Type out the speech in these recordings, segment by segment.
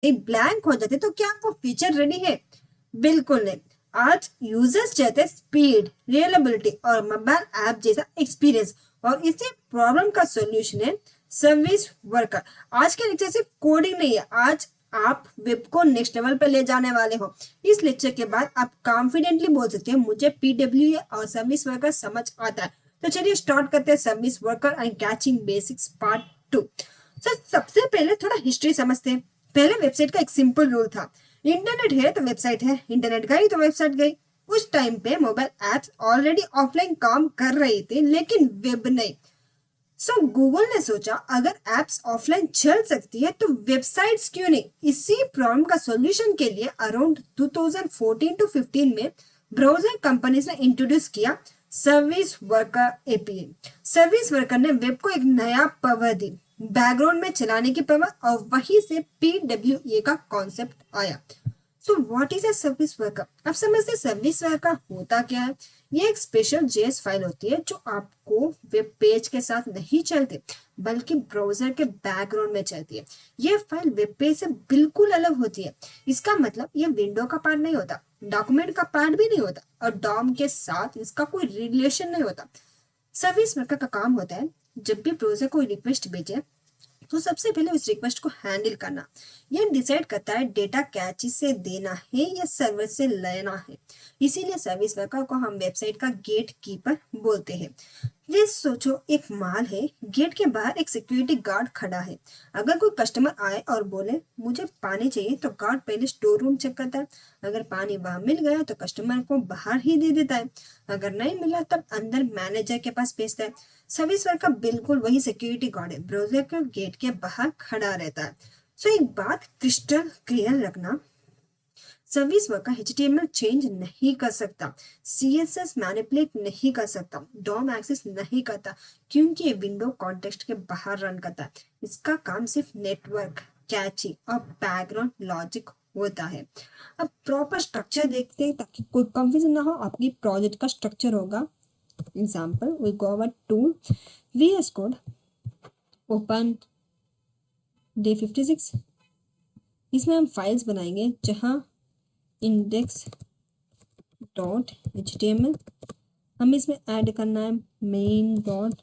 Blank हो जाते तो क्या वो फीचर रेडी है? बिल्कुल नहीं। आज यूजर्स चाहते स्पीड, रिलायबिलिटी और मोबाइल ऐप जैसा एक्सपीरियंस, और इसी प्रॉब्लम का सॉल्यूशन है सर्विस वर्कर। आज के लेक्चर सिर्फ कोडिंग नहीं है, आज आप वेब को नेक्स्ट लेवल पे ले जाने वाले हो। इस लेक्चर के बाद आप कॉन्फिडेंटली बोल सकते हो मुझे पीडब्ल्यू और सर्विस वर्कर समझ आता है। तो चलिए स्टार्ट करते हैं service worker and catching basics part 2। Sir सबसे पहले थोड़ा हिस्ट्री समझते हैं। पहले वेबसाइट का एक सिंपल रूल था, इंटरनेट है तो वेबसाइट है, इंटरनेट गई तो वेबसाइट गई। उस टाइम पे मोबाइल एप्स ऑलरेडी ऑफलाइन काम कर रहे थे लेकिन वेब नहीं। सो गूगल ने सोचा अगर एप्स ऑफलाइन चल सकती है तो वेबसाइट्स क्यों नहीं। इसी प्रॉब्लम का सॉल्यूशन के लिए अराउंड 2014 टू 15 में ब्राउजर कंपनीज ने इंट्रोड्यूस किया service worker API. Service worker ने वेब को एक नया पावर दी, बैकग्राउंड में चलाने की पावर, और वहीं से पीडब्ल्यूए का कॉन्सेप्ट आया। So what is a service worker? आप समझते सर्विस वर्कर होता क्या है? ये एक स्पेशल जेएस फाइल होती है जो आपको वेब पेज के साथ नहीं चलती बल्कि ब्राउजर के बैकग्राउंड में चलती है। ये फाइल वेब पेज से बिल्कुल अलग होती है। इसका मतलब ये विंडो का पार्ट नहीं होता, डॉक्यूमेंट का पार्ट भी नहीं होता, और डॉम के साथ इसका कोई रिलेशन नहीं होता। सर्विस वर्कर का काम होता है जब भी ब्राउजर कोई रिक्वेस्ट भेजे तो सबसे पहले उस रिक्वेस्ट को हैंडल करना। यह डिसाइड करता है डेटा कैची से देना है या सर्वर से लेना है। इसीलिए सर्विस वर्कर को हम वेबसाइट का गेट कीपर बोलते हैं। वे सोचो एक मॉल है, गेट के बाहर एक सिक्योरिटी गार्ड खड़ा है। अगर कोई कस्टमर आए और बोले मुझे पानी चाहिए तो गार्ड पहले स्टोर रूम चेक करता है। अगर पानी वहां मिल गया तो कस्टमर को बाहर ही दे देता है, अगर नहीं मिला तब अंदर मैनेजर के पास भेजता है। सर्विस वर्कर बिल्कुल वही सिक्योरिटी गार्ड है, ब्राउजर के गेट के बाहर खड़ा रहता है। सो एक बात क्रिस्टल क्लियर रखना, सर्विस वर्कर एचटीएमएल चेंज नहीं कर सकता, सीएसएस मैनिपुलेट नहीं कर सकता, डॉम एक्सेस नहीं करता, क्योंकि ये विंडो कॉन्टेक्स्ट के बाहर रन करता है। इसका काम सिर्फ नेटवर्क, कैची और बैकग्राउंड लॉजिक होता है। अब प्रॉपर स्ट्रक्चर देखते हैं ताकि कोई कंफ्यूजन ना हो। आपकी प्रोजेक्ट का स्ट्रक्चर होगा, example we go our tool VS कोड, ओपन डे 56। इसमें हम फाइल्स बनाएंगे जहां इंडेक्स डॉट एच हमें इसमें ऐड करना है मेन डॉट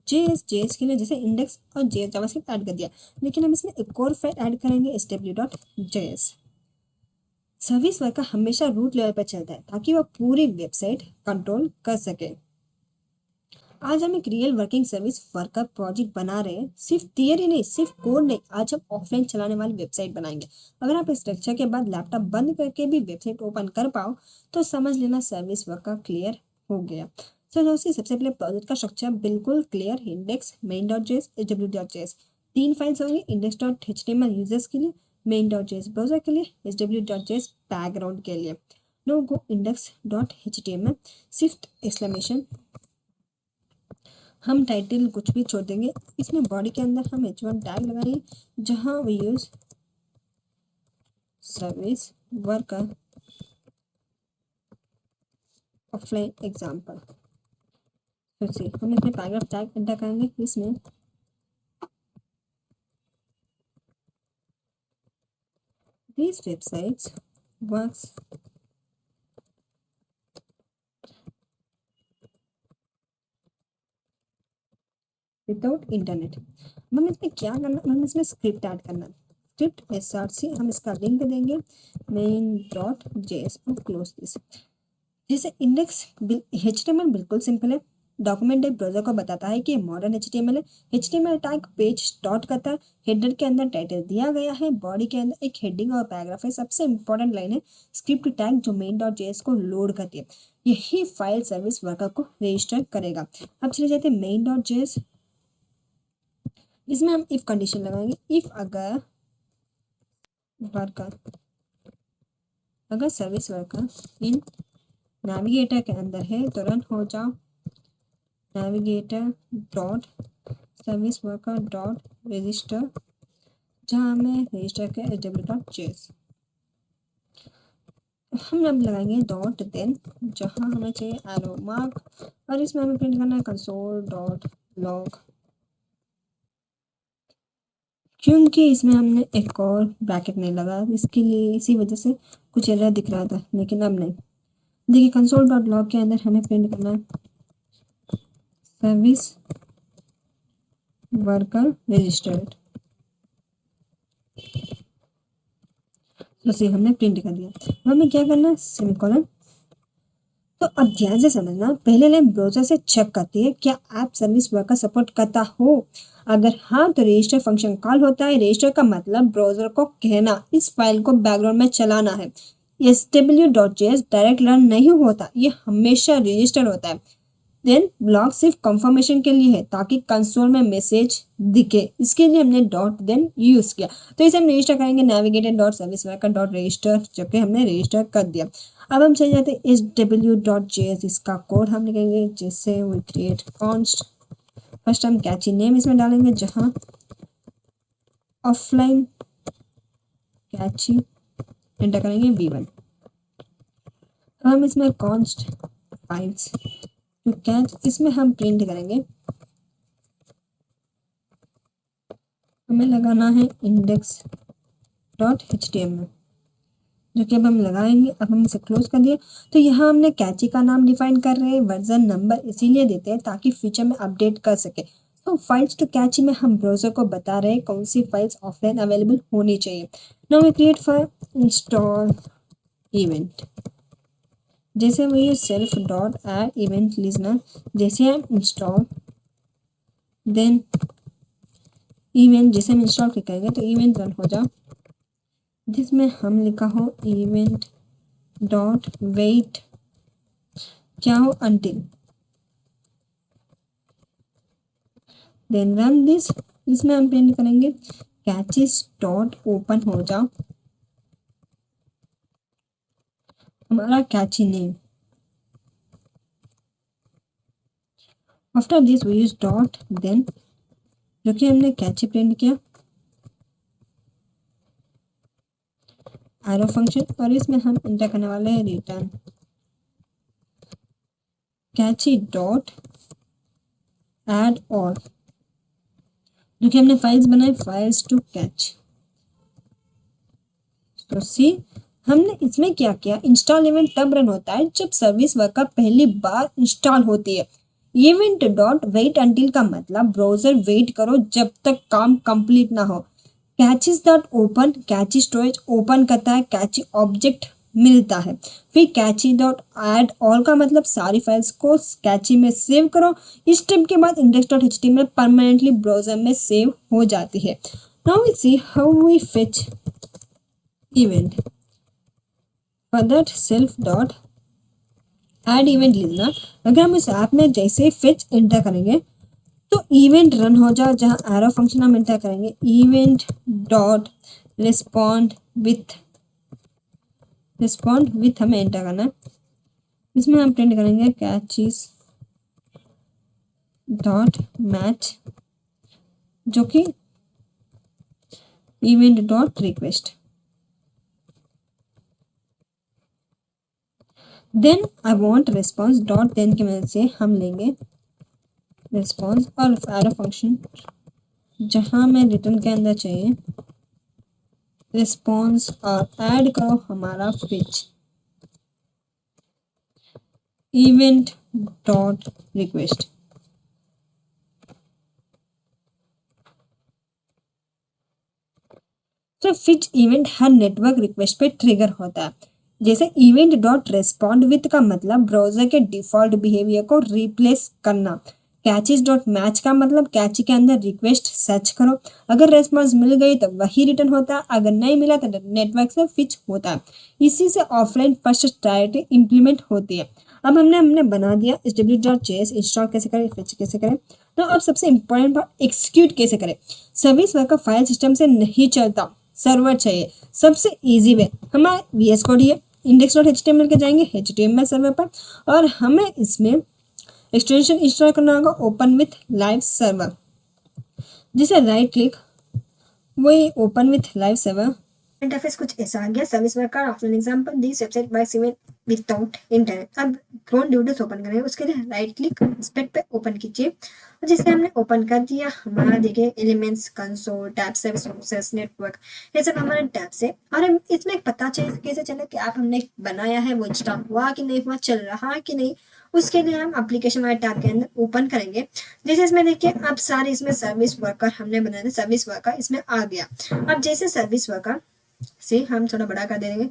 जेएस के लिए, जैसे इंडेक्स और जेएस जावास्क्रिप्ट ऐड कर दिया, लेकिन हम इसमें एक और फाइल ऐड करेंगे SW.js। सर्विस वर्कर हमेशा रूट लेवल पर चलता है ताकि वह पूरी वेबसाइट कंट्रोल कर सके। आज हम एक real working service worker project बना रहे हैं, सिर्फ थियरी नहीं, सिर्फ कोड नहीं, आज हम ऑफलाइन चलाने वाली वेबसाइट बनाएंगे। अगर आप इस लेक्चर के बाद लैपटॉप बंद करके भी वेबसाइट ओपन कर पाओ तो समझ लेना सर्विस वर्कर क्लियर हो गया। सो दोस्तों सबसे पहले प्रोजेक्ट का स्ट्रक्चर बिल्कुल clear, index main dot JS HW.js, तीन फाइल्स होंगी, इंडेक्स डॉट HTML यूजर्स के लिए, मेन डॉट जेएस ब्राउजर के लिए, HW.js बैकग्राउंड के लिए। नो गो इंडेक्स डॉट HTML सिर्फ एक्सक्लेमेशन, हम टाइटल कुछ भी छोड़ देंगे। इसमें बॉडी के अंदर हम H1 टैग लगाएंगे जहां we use service worker offline example. तो सी हम इसमें पैराग्राफ टैग एंटर करेंगे। इसमें these websites works without internet. हम इसमें क्या करना, हम इसमें स्क्रिप्ट ऐड करना, स्क्रिप्ट SRC, हम इसका लिंक देंगे मेन डॉट जेएस और क्लोज दिस। जैसे इंडेक्स HTML बिल्कुल सिंपल है, डॉक्यूमेंट टाइप ब्राउजर को बताता है कि मॉडर्न HTML है। HTML टैग पेज स्टार्ट करता है, हेडर के अंदर टाइटल दिया गया है, बॉडी के अंदर एक हेडिंग और पैराग्राफ है। सबसे इंपॉर्टेंट लाइन है स्क्रिप्ट टैग जो मेन डॉट जेएस को लोड करती है, यही फाइल सर्विस वर्कर को रजिस्टर करेगा। अब चले जाते हैं मेन डॉट जेएस। इसमें हम इफ कंडीशन लगाएंगे, इफ अगर वर्कर, अगर सर्विस वर्कर इन नेविगेटर के अंदर है तो रन हो जाओ navigator dot service worker dot register, जहाँ हमें रजिस्टर के HW.js। हम अब लगाएंगे डॉट देन, जहाँ हमें चाहिए एरो मार्क, और इसमें हमें प्रिंट करना है कंसोल डॉट लॉग। क्योंकि इसमें हमने एक और ब्रैकेट नहीं लगा, इसके लिए इसी वजह से कुछ एरर दिख रहा था, लेकिन अब नहीं। देखिए कंसोल डॉट लॉग के अंदर हमें प्रिंट करना है सर्विस वर्कर रजिस्टर्ड, तो सिर्फ हमने प्रिंट कर दिया। अब हमें क्या करना है, सेमीकोलन। तो अब ध्यान से समझना, पहले लाइन ब्राउजर से चेक करती है क्या ऐप सर्विस वर्कर सपोर्ट करता हो। अगर हाँ तो रजिस्टर फंक्शन कॉल होता है। रजिस्टर का मतलब ब्राउजर को कहना इस फाइल को बैकग्राउंड में चलाना है। sw.js डायरेक्ट रन नहीं होता, ये हमेशा रजिस्टर होता है। देन ब्लॉक सिर्फ कंफर्मेशन के लिए है ताकि कंसोल में मैसेज दिखे, इसके लिए हमने डॉट देन यूज किया। तो इसे हम रजिस्टर करेंगे navigated dot service worker dot register, जो कि हमने रजिस्टर कर दिया। अब हम चले जाते हैं sw.js, इसका कोड हम लिखेंगे जैसे वी क्रिएट कॉन्स्ट। फर्स्ट हम कैची नेम इसमें डालेंगे, जहाँ ऑफलाइन कैची एंटर करेंगे v1। अब हम इसमें कॉन्स्ट फाइल्स तो कैच, इसमें हम प्रिंट करेंगे, हमें लगाना है index.html, जो कि अब हम लगाएंगे। अब हम इसे क्लोज कर दिए। तो यहाँ हमने कैची का नाम डिफाइन कर रहे हैं, वर्जन नंबर इसीलिए देते हैं ताकि फ्यूचर में अपडेट कर सके। तो फाइल्स टू कैची में हम ब्राउजर को बता रहे हैं कौन सी फाइल्स ऑफलाइन अवेलेबल होनी चाहिए। Now we create file install event, जैसे वो ये self dot add event listener, जैसे हम इंस्टॉल देन इवेंट, जैसे हम इंस्टॉल क्लिक करेंगे तो इवेंट रन हो जाओ, जिसमें हम लिखा हो इवेंट डॉट वेट क्या हो अंटिल, देन रन दिस। इसमें हम प्रिंट करेंगे कैचेस डॉट ओपन हो जाओ हमारा cache name. After this we use dot then, जो कि हमने कैची प्रिंट किया, एरो फंक्शन, और इसमें हम एंटर करने वाले हैं return cache dot add all, जो कि हमने फाइल्स बनाए फाइल्स टू कैच। तो सी हमने इसमें क्या किया, इंस्टॉल इवेंट तब रन होता है जब सर्विस वर्कर पहली बार इंस्टॉल होती है। इवेंट डॉट वेट अंटिल का मतलब ब्राउजर वेट करो जब तक काम कंप्लीट ना हो। कैचेस डॉट ओपन, कैची स्टोरेज ओपन करता है, कैची ऑब्जेक्ट मिलता है। फिर कैची डॉट ऐड ऑल का मतलब सारी फाइल्स को कैची में सेव करो। इस स्टेप के बाद index.html परमानेंटली ब्राउजर में सेव हो जाती है। Now we see how we fetch event. For that self dot add event लिखना, अगर हम इस ऐप में जैसे फेच एंटर करेंगे तो इवेंट रन हो जाओ, जहाँ एरो फंक्शन हम एंटर करेंगे इवेंट डॉट रिस्पॉन्ड विथ हमें एंटर करना है। इसमें हम प्रिंट करेंगे कैचीज डॉट मैच, जो कि event dot request. Then I want response dot then की मदद से हम लेंगे रिस्पॉन्स और एरो फंक्शन, जहां में रिटर्न के अंदर चाहिए रिस्पॉन्स और ऐड करो हमारा फेच इवेंट डॉट रिक्वेस्ट। तो फेच इवेंट हर नेटवर्क रिक्वेस्ट पे ट्रिगर होता है। जैसे इवेंट डॉट रेस्पॉन्ड विथ का मतलब ब्राउजर के डिफॉल्ट बिहेवियर को रिप्लेस करना। कैचेस डॉट मैच का मतलब कैची के अंदर रिक्वेस्ट सर्च करो, अगर रेस्पॉन्स मिल गई तो वही रिटर्न होता है, अगर नहीं मिला तो नेटवर्क से फिच होता है। इसी से ऑफलाइन फर्स्ट प्रायोरिटी इंप्लीमेंट होती है। अब हमने बना दिया sw.js इंस्टॉल कैसे करें, फिच कैसे करें। तो अब सबसे इंपॉर्टेंट बात एग्जीक्यूट कैसे करें। सर्विस वर्कर फाइल सिस्टम से नहीं चलता, सर्वर चाहिए। सबसे इजी वे हमारा VS कोड ही है। index.html के जाएंगे HTML सर्वर पर, और हमें इसमें एक्सटेंशन इंस्टॉल करना होगा ओपन विथ लाइव सर्वर। जिसे राइट क्लिक, वही open with live server interface कुछ ऐसा आ गया, service worker offline example, this website works even without internet. अब क्रोम विंडोज ओपन करेंगे, उसके लिए राइट क्लिक इस पे ओपन कीजिए। और जैसे हमने ओपन कर दिया, हमारा देखिए elements, console, tab, service sources, network, ये सब हमारे टैब से। और हम इसमें पता चले कैसे चले कि ऐप हमने बनाया है वो इंस्टॉल हुआ कि नहीं हुआ, चल रहा है कि नहीं, उसके लिए हम एप्लीकेशन वाले टैब के अंदर ओपन करेंगे। जैसे इसमें देखिए अब सारे इसमें सर्विस वर्कर हमने बनाया था, सर्विस वर्कर इसमें आ गया। अब जैसे सर्विस वर्कर से हम थोड़ा बड़ा कर देंगे,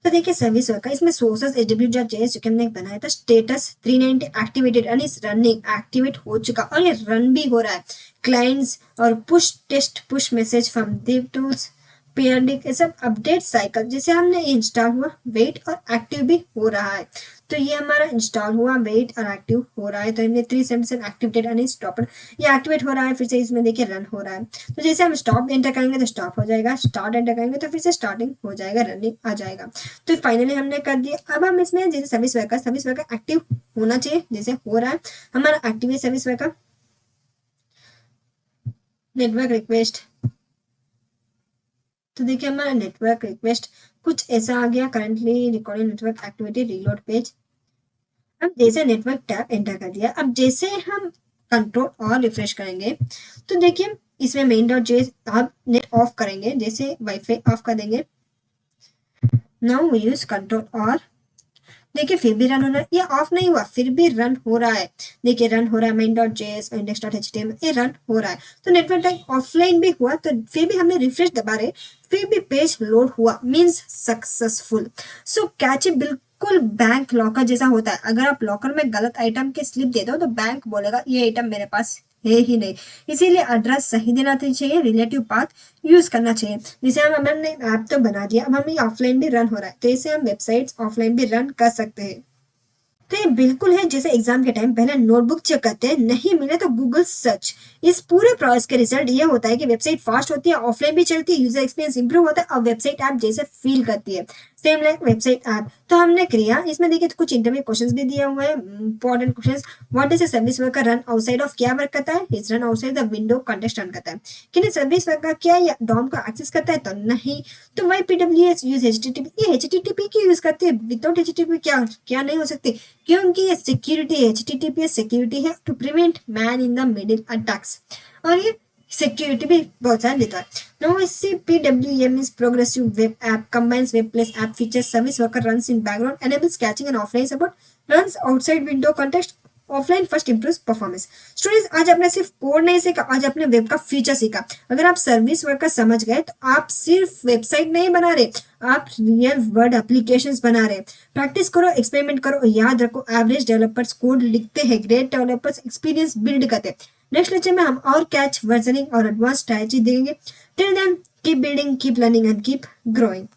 तो देखिए सर्विस वर्कर इसमें सोर्सेस AWS जो कि हमने बनाया था, स्टेटस 390 एक्टिवेटेड यानी रनिंग एक्टिवेट हो चुका और ये रन भी हो रहा है। क्लाइंट्स और push test push message from dev tools periodic ये सब अपडेट साइकिल, जैसे हमने इंस्टॉल हुआ, वेट और एक्टिव भी हो रहा है। तो ये हमारा इंस्टॉल हुआ, वेट और एक्टिव हो रहा है। तो हमने 377 एक्टिवेटेड यानी स्टॉप, ये एक्टिवेट हो रहा है, फिर से इसमें देखिए रन हो रहा है। तो जैसे हम स्टॉप एंटर करेंगे तो स्टॉप हो जाएगा, स्टार्ट एंटर करेंगे तो फिर से स्टार्टिंग हो जाएगा, रनिंग आ जाएगा। तो फाइनली हमने कर दिया। अब हम इसमें जैसे सर्विस वर्कर एक्टिव होना चाहिए, जैसे हो रहा है हमारा active service worker. Network request, तो देखिए हमारा नेटवर्क रिक्वेस्ट कुछ ऐसा आ गया, currently recording network activity reload page. अब जैसे नेटवर्क टैब एंटर कर दिया, अब जैसे हम कंट्रोल और रिफ्रेश करेंगे तो देखिए इसमें मेन डॉट जे आप नेट ऑफ करेंगे, जैसे वाईफाई ऑफ कर देंगे। नाउ वी यूज कंट्रोल और, देखिए फिर भी रन हो रहा है, ये ऑफ नहीं हुआ फिर भी रन हो रहा है। देखिए रन हो रहा है, main dot JS index dot HTML ये रन हो रहा है। तो नेटवर्क टैग ऑफलाइन भी हुआ, तो फिर भी हमने रिफ्रेश दबा रहे, फिर भी पेज लोड हुआ, मींस सक्सेसफुल। सो कैच बिल्कुल बैंक लॉकर जैसा होता है। अगर आप लॉकर में गलत आइटम के स्लिप दे दो तो बैंक बोलेगा ये आइटम मेरे पास है ही नहीं। इसीलिए एड्रेस सही देना चाहिए, रिलेटिव पाथ यूज करना चाहिए। जैसे हमने ऐप तो बना दिया, अब हमें ऑफलाइन भी रन हो रहा है, तो इसे हम वेबसाइट्स ऑफलाइन भी रन कर सकते हैं। तो ये बिल्कुल है जैसे एग्जाम के टाइम पहले नोटबुक चेक करते हैं, नहीं मिले तो गूगल सर्च। इस पूरे प्रोसेस के रिजल्ट ये होता है कि वेबसाइट फास्ट होती है, ऑफलाइन भी चलती है, यूजर एक्सपीरियंस इंप्रूव होता है और वेबसाइट ऐप जैसे फील करती है, सेम लाइक वेबसाइट ऐप। तो हमने किया, इसमें देखिए तो कुछ इंटरव्यू क्वेश्चंस भी दिए हुए हैं, important questions. What is a service worker run outside of, क्या वर्क करता है, is run outside the window context run करता है कि नहीं, सर्विस वर्कर क्या या डॉम को एक्सेस करता है, तो नहीं। तो वाई PWS यूज HTTP, ये HTTP की यूज करते हैं, विदाउट HTTP क्या क्या नहीं हो सकती, क्योंकि ये सिक्योरिटी है, HTTPS सिक्योरिटी है to prevent man in the middle attacks, और ये सिक्योरिटी भी बहुत सारा देता है। नाउ इससे PWM is progressive web app, combines web plus app features, service worker runs in background, enables caching and offline support, runs outside window context, offline first improve performance. Students आज आपने सिर्फ code नहीं सीखा, आज आपने web का feature सीखा। अगर आप सर्विस वर्कर समझ गए तो आप सिर्फ वेबसाइट नहीं बना रहे, आप रियल वर्ल्ड एप्लीकेशंस बना रहे। प्रैक्टिस करो, एक्सपेरिमेंट करो, याद रखो एवरेज डेवलपर्स कोड लिखते हैं, ग्रेट डेवलपर्स एक्सपीरियंस बिल्ड करते हैं। नेक्स्ट लेक्चर में हम और कैच वर्जनिंग और एडवांस स्ट्रेटजी देंगे। Till then keep building, keep learning and keep growing.